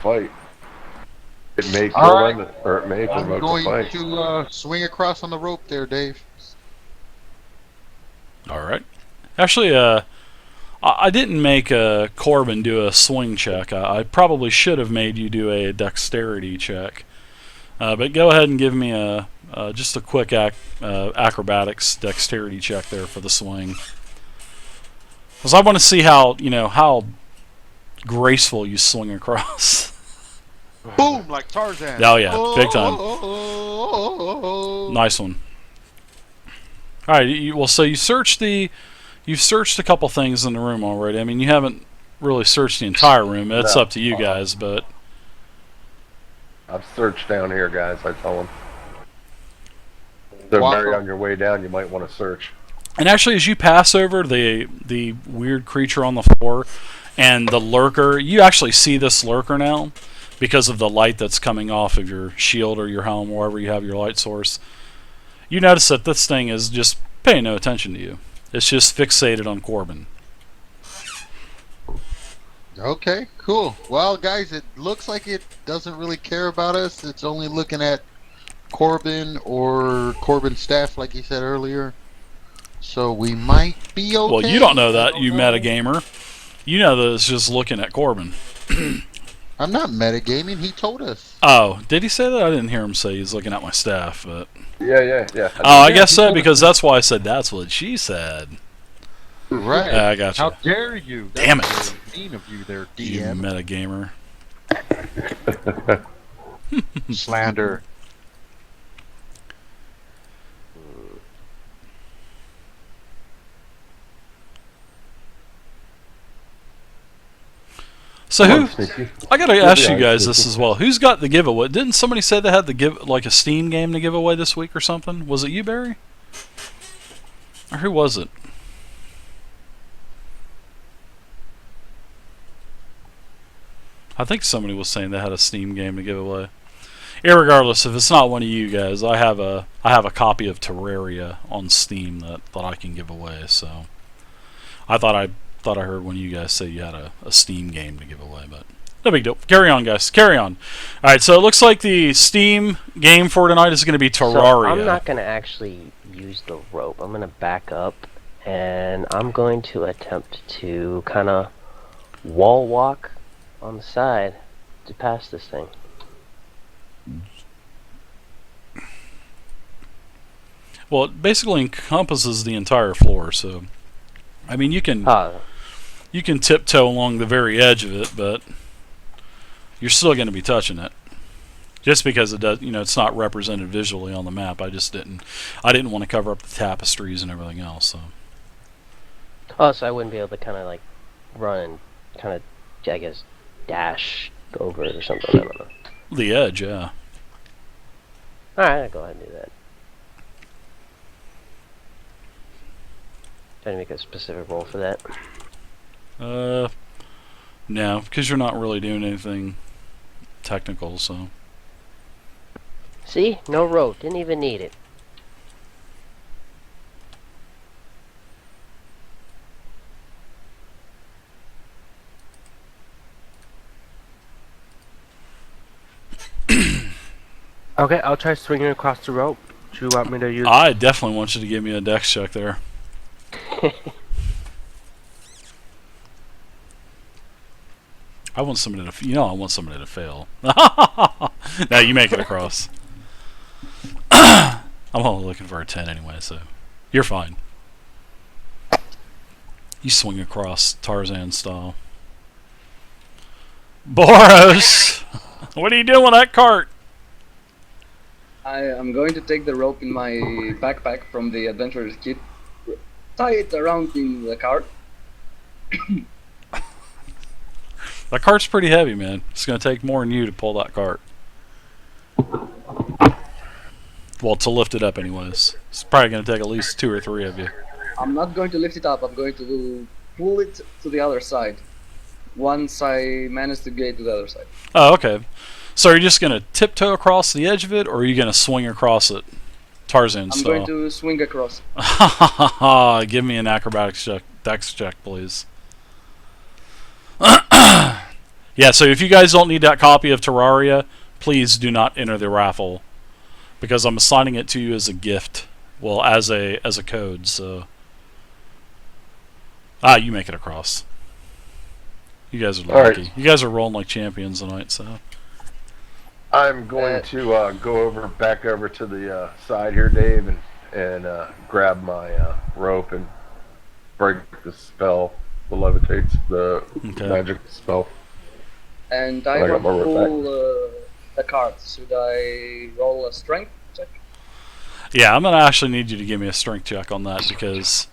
fight. It may All kill right, them, or it may I'm provoke a going fight. to swing across on the rope there, Dave. All right. Actually, I didn't make Corbin do a swing check. I probably should have made you do a dexterity check. But go ahead and give me just a quick acrobatics dexterity check there for the swing, because I want to see how graceful you swing across. Boom, like Tarzan. Oh yeah, big time. Oh. Nice one. All right. Well, so you've searched a couple things in the room already. I mean, you haven't really searched the entire room. It's No. up to you guys, but I've searched down here, guys. I tell them. They're very on your way down. You might want to search. and actually, as you pass over the weird creature on the floor and the lurker, you actually see this lurker now because of the light that's coming off of your shield or your helm, wherever you have your light source. You notice that this thing is just paying no attention to you. It's just fixated on Corbin. Okay, cool. Well, guys, it looks like it doesn't really care about us. It's only looking at Corbin or Corbin's staff, like you said earlier. So we might be okay. Well, you don't know that, you metagamer. You know that it's just looking at Corbin. I'm not metagaming. He told us. Oh, did he say that? I didn't hear him say he's looking at my staff, but... Yeah. Oh, I guess so, because that's why I said that's what she said. Right. I got you. How dare you? Damn That's it. very mean of you there, You DM. metagamer. Slander. So Come on, who... Sneaky. I gotta You'll ask be you all guys right, this Sneaky. as well. Who's got the giveaway? Didn't somebody say they had like a Steam game to give away this week or something? Was it you, Barry? Or who was it? I think somebody was saying they had a Steam game to give away. Irregardless, if it's not one of you guys, I have a copy of Terraria on Steam that I can give away. So I thought I heard one of you guys say you had a Steam game to give away, but no big deal. Carry on, guys. Carry on. All right, so it looks like the Steam game for tonight is going to be Terraria. So I'm not going to actually use the rope. I'm going to back up, and I'm going to attempt to kind of wall walk on the side to pass this thing. Well, it basically encompasses the entire floor, so I mean you can tiptoe along the very edge of it, but you're still going to be touching it. Just because it does, it's not represented visually on the map. I didn't want to cover up the tapestries and everything else. So. Oh, so I wouldn't be able to kind of like run and kind of, I guess, dash over it or something. I don't know. The edge, yeah. Alright, I'll go ahead and do that. Trying to make a specific roll for that. No, because you're not really doing anything technical, so. See? No rope. Didn't even need it. Okay, I'll try swinging across the rope. Do you want me to use... I definitely want you to give me a dex check there. I want somebody to, I want somebody to fail. Now you make it across. I'm only looking for a 10 anyway, so you're fine. You swing across Tarzan style. Boros! What are you doing with that cart? I am going to take the rope in my backpack from the adventurer's kit, tie it around in the cart. That cart's pretty heavy, man. It's going to take more than you to pull that cart. Well, to lift it up anyways. It's probably going to take at least 2 or 3 of you. I'm not going to lift it up, I'm going to pull it to the other side. Once I manage to get to the other side. Oh, okay. So are you just going to tiptoe across the edge of it, or are you going to swing across it? Tarzan I'm style. going to swing across. Give me an acrobatics check, dex check, please. Yeah, so if you guys don't need that copy of Terraria, please do not enter the raffle, because I'm assigning it to you as a gift. Well, as a code. So you make it across. You guys are lucky. right. You guys are rolling like champions tonight. So I'm going to go back over to the side here, Dave, and grab my rope and break the spell that levitates the Okay. magic spell. And I I got want my to rope pull the cards. Should I roll a strength check? yeah, I'm gonna actually need you to give me a strength check on that because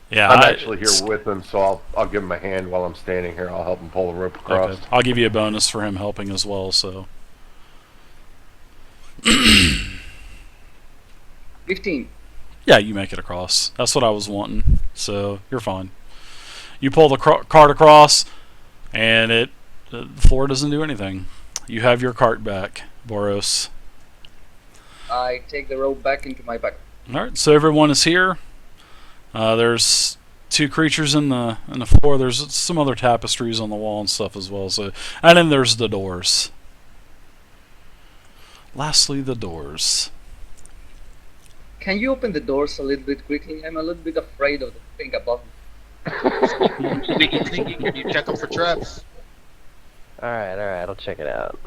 yeah, I'm actually here with him, so I'll give him a hand while I'm standing here. I'll help him pull the rope across. Okay. I'll give you a bonus for him helping as well. So 15. yeah, you make it across. That's what I was wanting. So you're fine. You pull the cart across, and the floor doesn't do anything. You have your cart back, Boros. I take the rope back into my pack. All right, so everyone is here. There's 2 creatures in the floor. There's some other tapestries on the wall and stuff as well. So, and then there's the doors. Lastly, the doors. Can you open the doors a little bit quickly? I'm a little bit afraid of the thing above me. Sneaky, can you check them for traps? Alright, I'll check it out.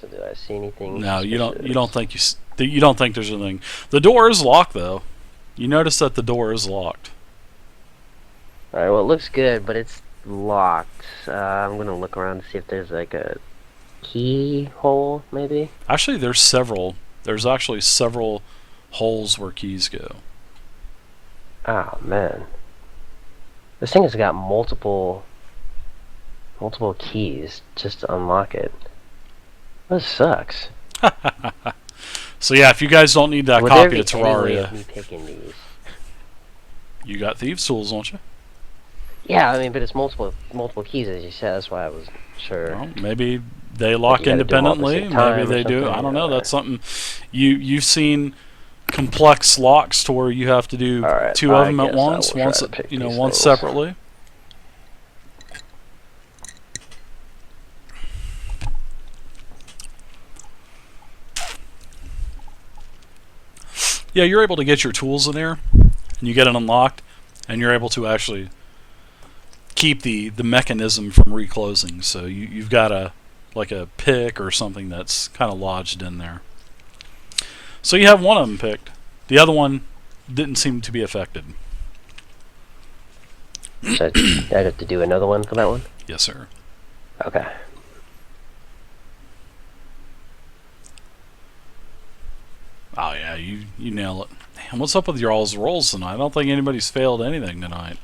So do I see anything? No, you don't. suspicious? You don't think you don't think there's anything. The door is locked though. You notice that the door is locked. Alright, well it looks good, but it's locked. I'm gonna look around to see if there's like a keyhole, maybe? Actually, there's several. There's actually several holes where keys go. Oh man. This thing has got multiple keys just to unlock it. This sucks. So yeah, if you guys don't need that Would there copy be of any way of Terraria, me picking these? you got thieves' tools, don't you? Yeah, I mean, but it's multiple keys, as you said. That's why I was sure. Well, maybe they lock you gotta do them all at the independently. same time Maybe or they do. something, I don't know. or- That's something you've seen complex locks to where you have to do Alright, 2 of I them at guess I once. will try Once to pick these once things. separately. Yeah, you're able to get your tools in there, and you get it unlocked, and you're able to actually keep the mechanism from reclosing. So you've got a pick or something that's kind of lodged in there. So you have one of them picked. The other one didn't seem to be affected. So I have to do another one for that one? Yes, sir. Okay. Oh yeah, you nail it. Damn, what's up with your all's rolls tonight? I don't think anybody's failed anything tonight.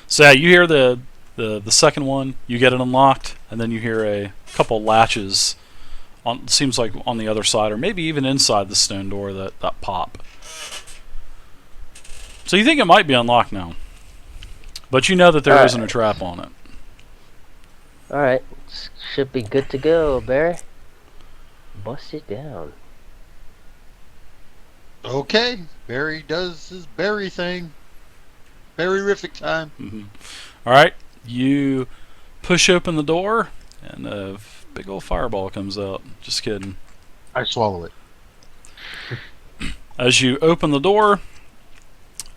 So yeah, you hear the second one, you get it unlocked, and then you hear a couple latches on, seems like on the other side, or maybe even inside the stone door that pop. So you think it might be unlocked now, but you know that there Alright. isn't a trap on it. Alright. Should be good to go, Barry. Bust it down. Okay, Barry does his Barry thing. Barry-rific time. All right, you push open the door, and a big old fireball comes out. Just kidding. I swallow it. As you open the door,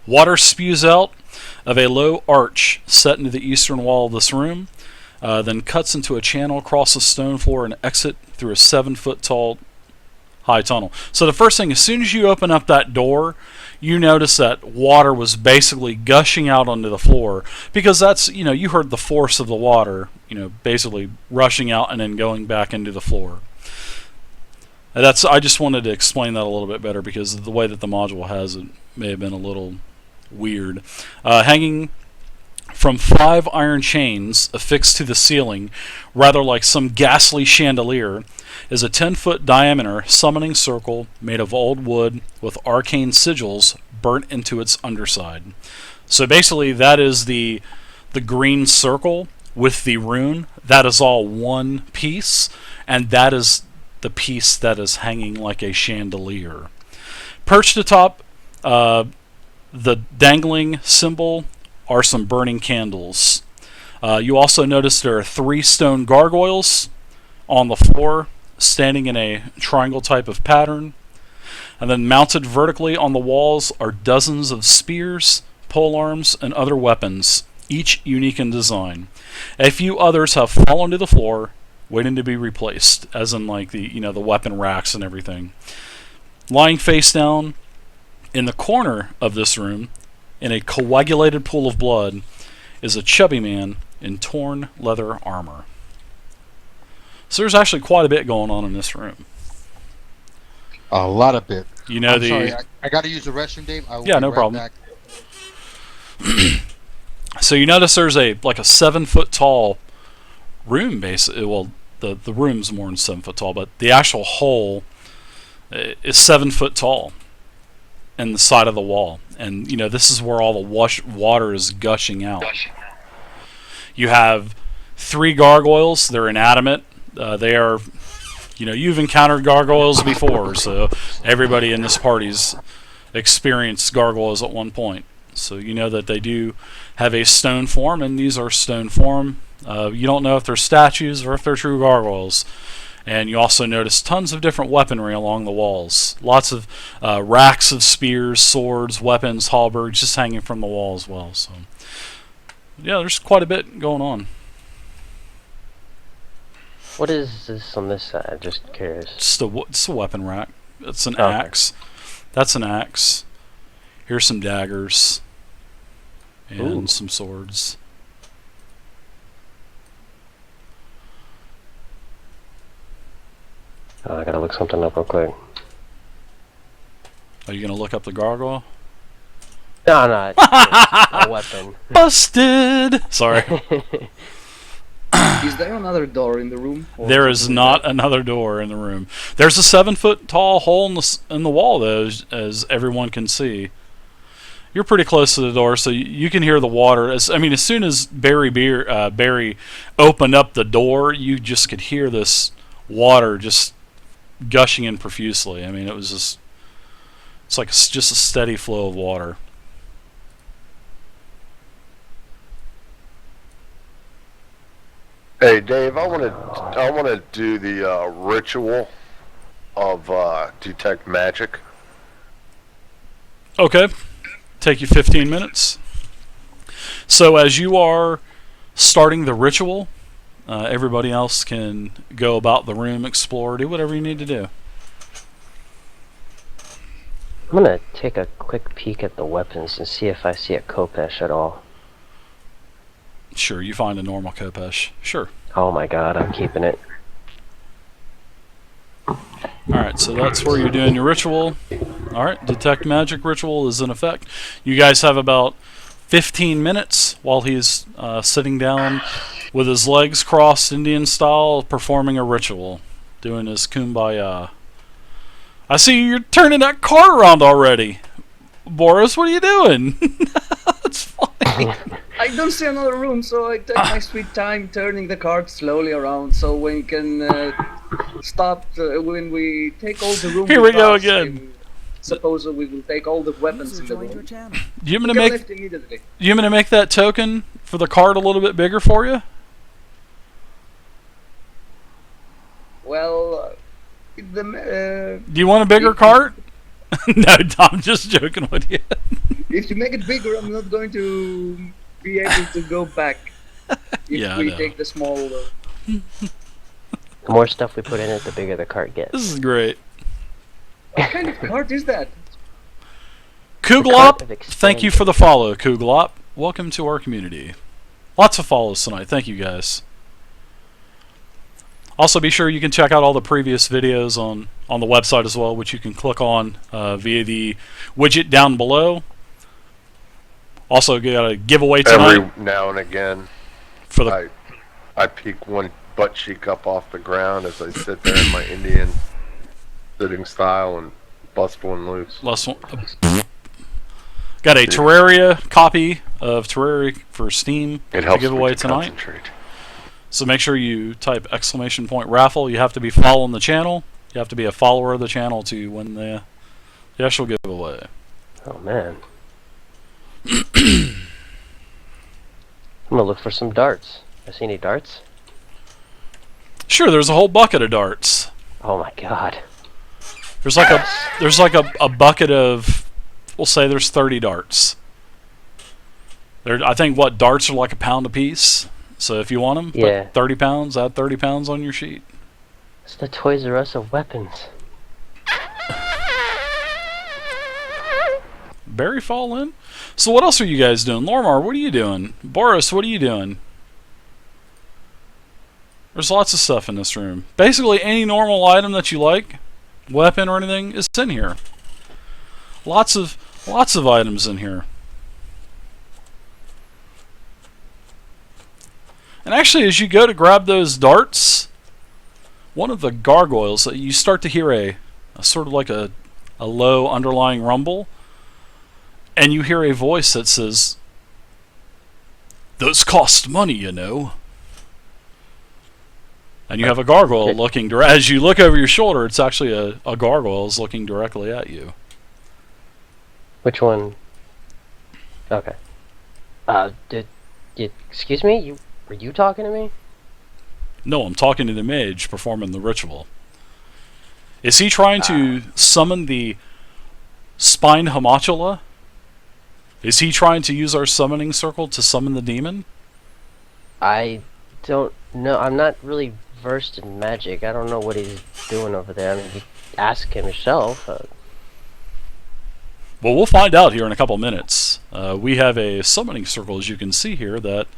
water spews out of a low arch set into the eastern wall of this room, then cuts into a channel across the stone floor and exit through a 7-foot tall high tunnel. So the first thing, as soon as you open up that door, you notice that water was basically gushing out onto the floor, because that's, you heard the force of the water, basically rushing out and then going back into the floor. And I just wanted to explain that a little bit better, because the way that the module has it may have been a little weird. Hanging from 5 iron chains affixed to the ceiling, rather like some ghastly chandelier, is a 10-foot diameter summoning circle made of old wood with arcane sigils burnt into its underside. So basically that is the the green circle with the rune, that is all one piece, and that is the piece that is hanging like a chandelier. Perched atop the dangling symbol are some burning candles. You also notice there are 3 stone gargoyles on the floor, standing in a triangle type of pattern. And then mounted vertically on the walls are dozens of spears, polearms, and other weapons, each unique in design. A few others have fallen to the floor, waiting to be replaced, as in like the weapon racks and everything. Lying face down in the corner of this room, in a coagulated pool of blood, is a chubby man in torn leather armor. So there's actually quite a bit going on in this room. A lot of it. You know, I'm sorry, I got to use the restroom, Dave. I will Yeah, be no right problem. back. So you notice there's a 7-foot tall room, basically. Well, the room's more than 7 foot tall, but the actual hole is 7 foot tall in the side of the wall. And this is where all the water is gushing out. You have 3 gargoyles. They're inanimate. They are, you've encountered gargoyles before, so everybody in this party's experienced gargoyles at one point. So you know that they do have a stone form, and these are stone form. You don't know if they're statues or if they're true gargoyles. And you also notice tons of different weaponry along the walls. Lots of racks of spears, swords, weapons, halberds just hanging from the wall as well. So yeah, there's quite a bit going on. What is this on this side? Just curious. It's a weapon rack. It's an Okay. axe. That's an axe. Here's some daggers. And Ooh. some swords. Oh, I gotta look something up real quick. Are you going to look up the gargoyle? No, it's a weapon. Busted! Sorry. Is there another door in the room? or There is something not like that? another door in the room. There's a 7-foot tall hole in the wall, though, as everyone can see. You're pretty close to the door, so you can hear the water. As soon as Barry opened up the door, you just could hear this water just gushing in profusely. It was it's like just a steady flow of water. Hey, Dave, I want to do the ritual of detect magic. Okay. Take you 15 minutes. So as you are starting the ritual, everybody else can go about the room, explore, do whatever you need to do. I'm gonna take a quick peek at the weapons and see if I see a Kopesh at all. Sure, you find a normal Kopesh. Sure. Oh my god, I'm keeping it. Alright, so that's where you're doing your ritual. Alright, detect magic ritual is in effect. You guys have about 15 minutes while he's sitting down with his legs crossed Indian style, performing a ritual, doing his kumbaya. I see you're turning that cart around already. Boris, what are you doing? It's fine. I don't see another room, so I take my sweet time turning the cart slowly around, so we can stop when we take all the room. Here we go pass, again. Suppose we will take all the weapons in the room. You want We to can make lift immediately. you want me to make that token for the cart a little bit bigger for you? Well, Do you want a bigger cart? No, I'm just joking with you. if you make it bigger, I'm not going to be able to go back. If Yeah, I we know. take the small. The more stuff we put in it, the bigger the cart gets. This is great. What kind of cart is that? Kuglop, cart of thank you for the follow, Kuglop. Welcome to our community. Lots of follows tonight. Thank you, guys. Also, be sure you can check out all the previous videos on the website as well, which you can click on via the widget down below. Also, got a giveaway tonight Every now and again, for the I peek one butt cheek up off the ground as I sit there in my Indian sitting style and bust one loose. last one. Got a Terraria copy of Terraria for Steam It to helps give me away to tonight. concentrate. So make sure you type !raffle. You have to be following the channel. You have to be a follower of the channel to win the actual giveaway. Oh man. I'm gonna look for some darts. I see any darts? Sure, there's a whole bucket of darts. Oh my god. There's like a bucket of, we'll say there's 30 darts. I think darts are like £1 a piece. So if you want them, Yeah. put 30 pounds, add 30 pounds on your sheet. It's the Toys R Us of weapons. Barry fall in? So what else are you guys doing? Lormar, what are you doing? Boris, what are you doing? There's lots of stuff in this room. Basically any normal item that you like, weapon or anything, is in here. Lots of items in here. And actually, as you go to grab those darts, one of the gargoyles, you start to hear a sort of like a low underlying rumble, and you hear a voice that says, "Those cost money, you know." And you have a gargoyle looking as you look over your shoulder. It's actually a gargoyle is looking directly at you. Which one? Okay. Excuse me? Were you talking to me? No, I'm talking to the mage performing the ritual. Is he trying to summon the spine homotula? Is he trying to use our summoning circle to summon the demon? I don't know. I'm not really versed in magic. I don't know what he's doing over there. I mean, you ask him yourself. Well, we'll find out here in a couple minutes. We have a summoning circle, as you can see here, that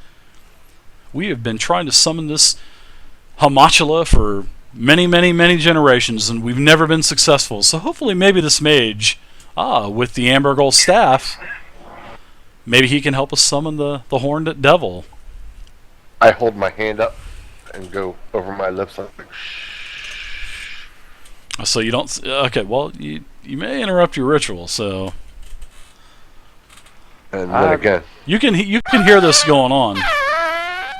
we have been trying to summon this homotula for many, many, many generations, and we've never been successful. So hopefully maybe this mage, with the amber gold staff, maybe he can help us summon the horned devil. I hold my hand up and go over my lips like shh. So you don't... Okay, well, you may interrupt your ritual, so... And then again. You can hear this going on,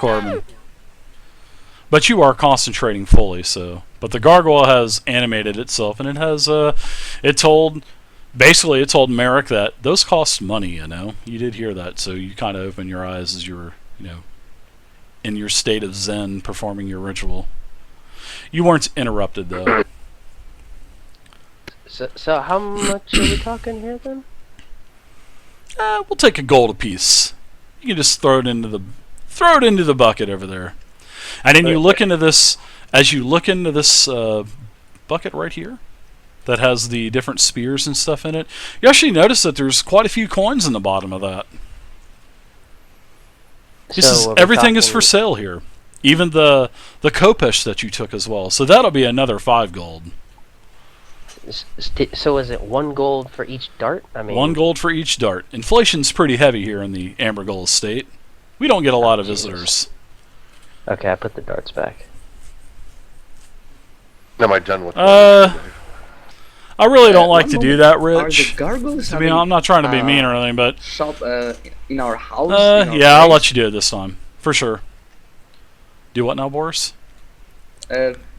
Corbin. But you are concentrating fully, so... But the gargoyle has animated itself, and it has, Basically, it told Merrick that those cost money, you know? You did hear that, so you kind of opened your eyes as you were, in your state of zen performing your ritual. You weren't interrupted, though. So how much are we talking here, then? We'll take a gold apiece. You can just throw it into the bucket over there. And then you look into this, as you look into this bucket right here, that has the different spears and stuff in it, you actually notice that there's quite a few coins in the bottom of that. Everything is for sale here. Even the kopesh that you took as well. So that'll be another 5 gold. So is it 1 gold for each dart? I mean, 1 gold for each dart. Inflation's pretty heavy here in the Amber Gold estate. We don't get a lot of visitors. Okay, I put the darts back. Am I done with I really don't like to do that, Are Rich. the gargoyles I'm not trying to be mean or anything, but... shop in our house? Yeah, I'll let you do it this time. For sure. Do what now, Boris?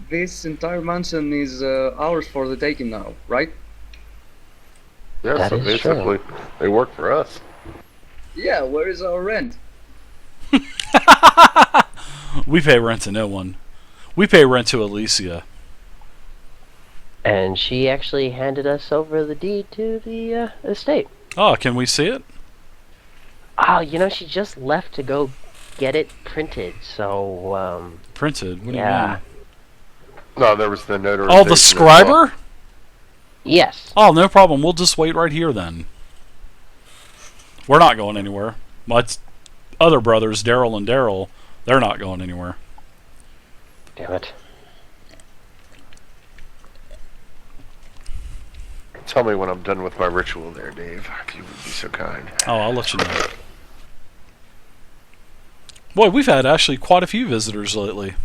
This entire mansion is ours for the taking now, right? Yeah, That so is basically, they work for us. Yeah, where is our rent? We pay rent to no one. We pay rent to Alicia. And she actually handed us over the deed to the estate. Oh, can we see it? Oh, she just left to go get it printed, so, Printed? What yeah. do you mean? No, there was the notarization. Oh, the scriber? Yes. Oh, no problem. We'll just wait right here then. We're not going anywhere. My other brothers, Daryl and Daryl, they're not going anywhere. Damn it. Tell me when I'm done with my ritual there, Dave, if you would be so kind. Oh, I'll let you know. Boy, we've had actually quite a few visitors lately.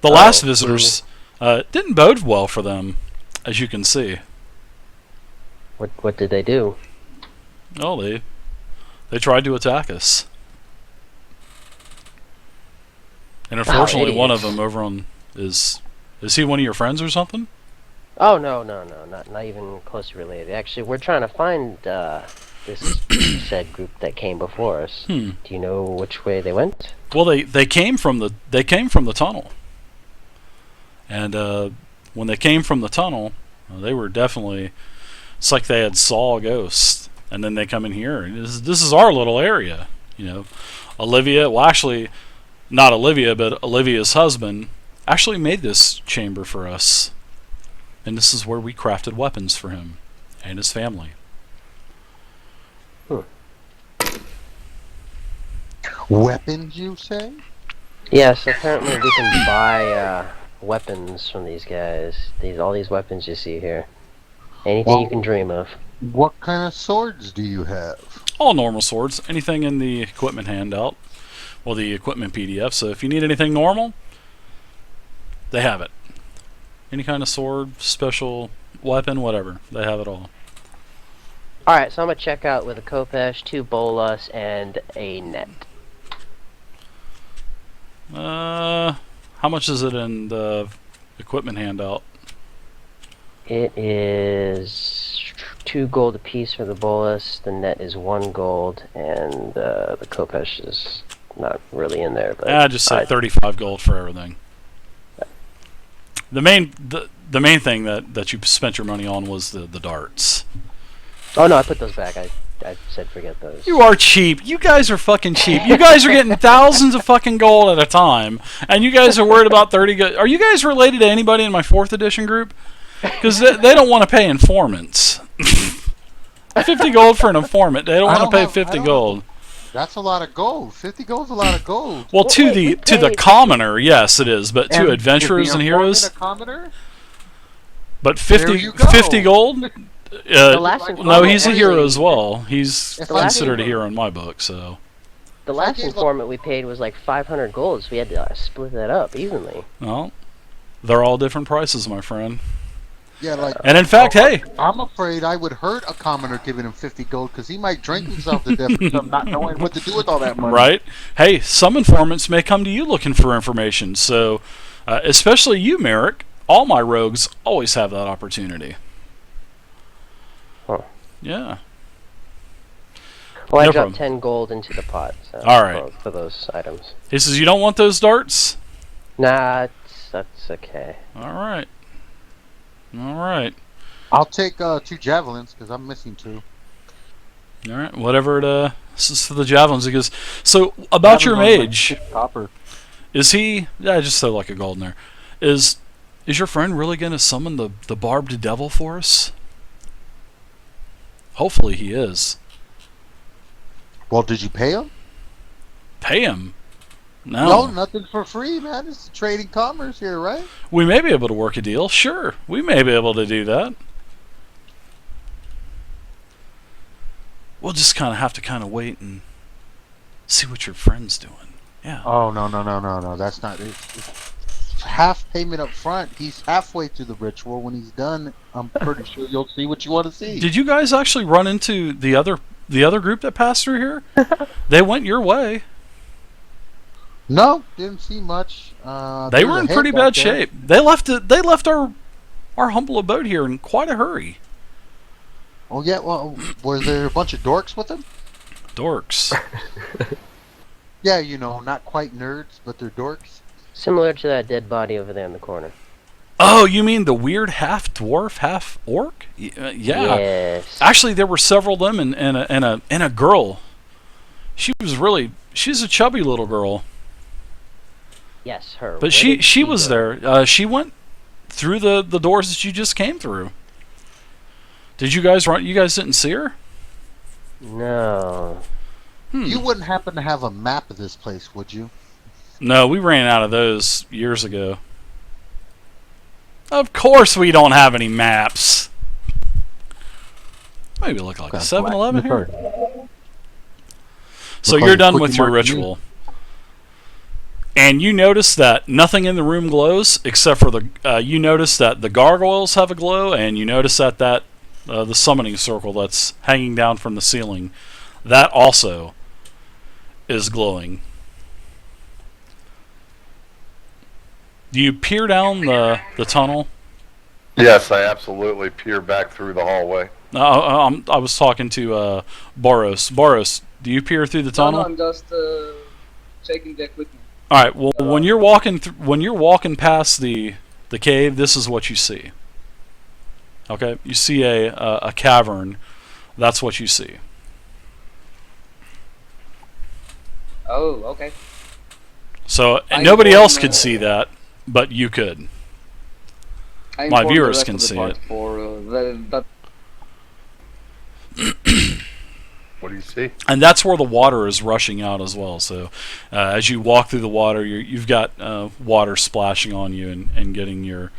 The last visitors didn't bode well for them, as you can see. What did they do? Oh, they tried to attack us. And unfortunately, one of idiots. them over on is he one of your friends or something? Oh no, not even closely related. Actually, we're trying to find this said group that came before us. Hmm. Do you know which way they went? Well, they came from the tunnel, and when they came from the tunnel, they were definitely. It's like they had saw a ghost, and then they come in here. And this is our little area, you know. Olivia, well, actually, not Olivia, but Olivia's husband actually made this chamber for us, and this is where we crafted weapons for him and his family. Weapons, you say? Yes, apparently we can buy weapons from these guys. All these weapons you see here. Anything Well- you can dream of. What kind of swords do you have? All normal swords, anything in the equipment handout, well, the equipment PDF. So if you need anything normal, they have it. Any kind of sword, special weapon, whatever, they have it all. Alright, so I'm gonna check out with a Kopesh, 2 bolas, and a net. How much is it in the equipment handout? It is 2 gold apiece for the bolas, the net is 1 gold, and the Kopesh is not really in there. But Just say 35 gold for everything. The main thing that you spent your money on was the darts. Oh no, I put those back. I said forget those. You are cheap. You guys are fucking cheap. You guys are getting thousands of fucking gold at a time, and you guys are worried about 30 gold. Are you guys related to anybody in my 4th edition group? Because they don't want to pay informants. 50 gold for an informant. They don't want to pay 50 gold. That's a lot of gold. 50 gold's a lot of gold. Well, to wait, the we to the paid- commoner, yes, it is. But to And adventurers is the and informant heroes, a commoner? but There 50, you go. 50 gold. The last No, informant he's a hero actually- as well. He's The last considered a informant- hero in my book. So The last gave up- informant we paid was like 500 gold, so we had to split that up evenly. well, they're all different prices, my friend. Yeah, like. And in fact, hey, I'm afraid I would hurt a commoner giving him 50 gold because he might drink himself to death from not knowing what to do with all that money. right? Hey, some informants may come to you looking for information. So, especially you, Merrick. All my rogues always have that opportunity. Huh. Yeah. Well, I No dropped problem. 10 gold into the pot. So, All right. for those items. He says, you don't want those darts? Nah, that's okay. All right. All right. I'll take 2 javelins because I'm missing 2. All right. Whatever it this is for the javelins. He goes, so about your mage, Copper. is he? Yeah, I just throw like a gold in there. Is your friend really going to summon the barbed devil for us? Hopefully he is. Well, did you pay him? Pay him. No, No. nothing for free, man. It's trading commerce here, right? We may be able to work a deal. Sure. We may be able to do that. We'll just kind of have to wait and see what your friend's doing. Yeah. Oh, no. That's not it. It's half payment up front. He's halfway through the ritual. When he's done, I'm pretty sure you'll see what you want to see. Did you guys actually run into the other group that passed through here? They went your way. No, didn't see much. They there's were a in head pretty back bad there. shape. They left our humble abode here in quite a hurry. Oh, yeah, well, were there a bunch of dorks with him? Dorks. Yeah, you know, not quite nerds, but they're dorks. Similar to that dead body over there in the corner. Oh, you mean the weird half dwarf, half orc? Yeah. Yes. Actually, there were several of them, and a girl. She's a chubby little girl, Yes, her. but Where she did was go? there. She went through the doors that you just came through. Did you guys run? You guys didn't see her? No. You wouldn't happen to have a map of this place, would you? No, we ran out of those years ago. Of course, we don't have any maps. Maybe look like a 7-Eleven here. So Look you're like a done Quickie with your Mart to me. ritual. And you notice that nothing in the room glows except for you notice that the gargoyles have a glow, and you notice that the summoning circle that's hanging down from the ceiling, that also is glowing. Do you peer down the tunnel? Yes, I absolutely peer back through the hallway. I was talking to Boros. Boros, do you peer through the No, tunnel? I'm just checking the equipment. All right. Well, when you're walking past the cave, this is what you see. Okay, you see a cavern. That's what you see. Oh, okay. So I nobody else inform, could see that, but you could. I My inform the viewers rest can of the see part it. For that. What do you see? And that's where the water is rushing out as well. So as you walk through the water, you've got water splashing on you and getting your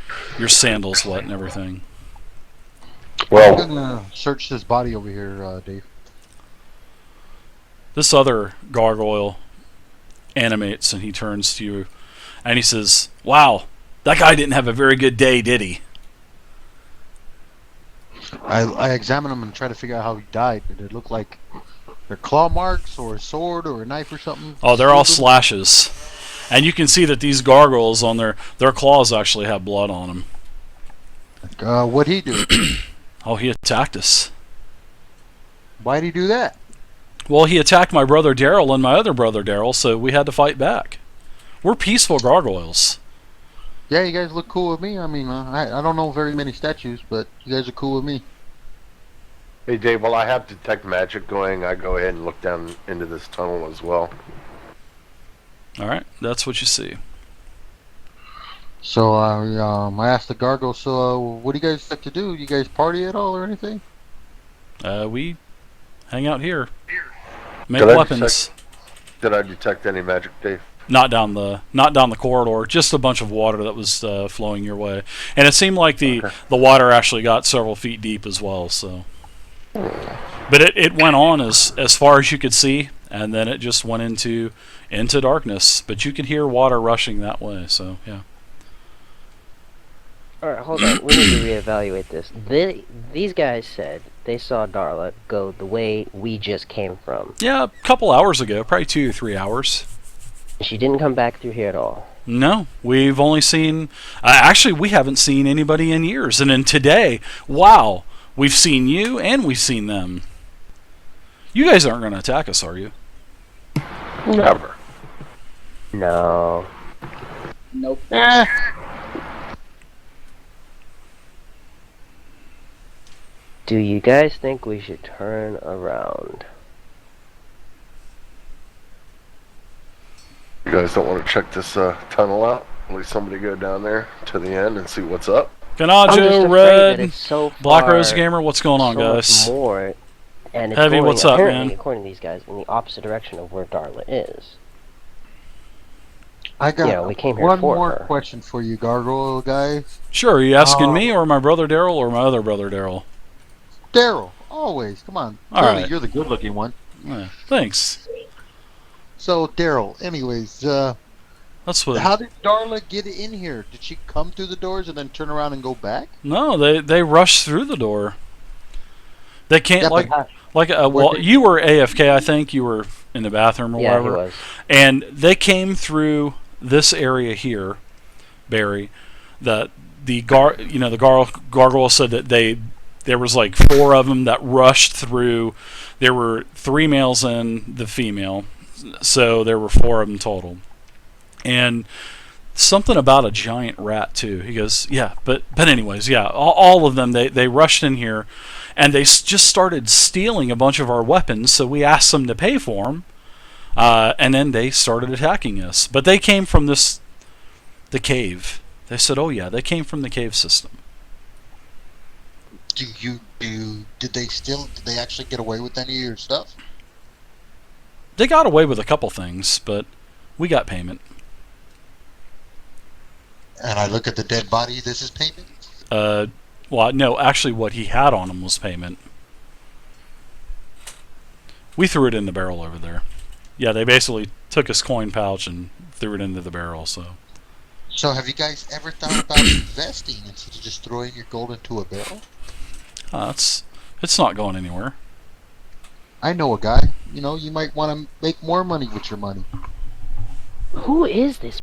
sandals wet and everything. I'm Well, gonna search this body over here, Dave. This other gargoyle animates and he turns to you and he says, "Wow, that guy didn't have a very good day, did he?" I examine him and try to figure out how he died. Did it look like they're claw marks or a sword or a knife or something? Oh, they're all slashes. And you can see that these gargoyles on their claws actually have blood on them. What'd he do? Oh, he attacked us. Why'd he do that? Well, he attacked my brother Daryl and my other brother Daryl, so we had to fight back. We're peaceful gargoyles. Yeah, you guys look cool with me. I mean, I don't know very many statues, but you guys are cool with me. hey Dave, while I have detect magic going, I go ahead and look down into this tunnel as well. All right, that's what you see. So I asked the gargoyle, so what do you guys like to do? You guys party at all or anything? We hang out here. Make Did I weapons. Did I detect any magic, Dave? Not down the corridor. Just a bunch of water that was flowing your way, and it seemed like the water actually got several feet deep as well. So, but it went on as far as you could see, and then it just went into darkness. But you could hear water rushing that way. So yeah. Alright, hold on. We need to reevaluate this. These guys said they saw Darla go the way we just came from. Yeah, a couple hours ago, probably 2 or 3 hours. She didn't come back through here at all. No, we've only seen. Actually, we haven't seen anybody in years. And then today, wow, we've seen you and we've seen them. You guys aren't going to attack us, are you? Never. No. Nope. Do you guys think we should turn around? You guys don't want to check this tunnel out? At least somebody go down there to the end and see what's up. I'm just Ganajo, afraid that Red, it's so Black far, Rose Gamer, what's going on, so guys? much more, and it's Heavy, going, what's up, apparently, man? according to these guys, in the opposite direction of where Darla is. I got Yeah, we came here one for more her. question for you, gargoyle guys. Sure, are you asking me or my brother Daryl or my other brother Daryl? Daryl, always. Come on. All Clearly, right. you're the good-looking one. Yeah, thanks. So, Daryl, anyways, That's what. how did Darla get in here? Did she come through the doors and then turn around and go back? No, they rushed through the door. They can't Yeah, like but well, where did- you were AFK, I think. You were in the bathroom or Yeah, he whatever. was. And they came through this area here, Barry. The gargoyle said that there was like 4 of them that rushed through. There were 3 males and the female, so there were 4 of them total. And something about a giant rat too. He goes, yeah, but anyways, yeah, all of them they rushed in here, and they just started stealing a bunch of our weapons. So we asked them to pay for them. And then they started attacking us. But they came from the cave. They said, oh yeah, they came from the cave system. Did they actually get away with any of your stuff? They got away with a couple things, but we got payment. And I look at the dead body, this is payment? Well, no, actually what he had on him was payment. We threw it in the barrel over there. Yeah, they basically took his coin pouch and threw it into the barrel, so. So have you guys ever thought about investing instead of just throwing your gold into a barrel? It's not going anywhere. I know a guy. You know, you might want to make more money with your money. Who is this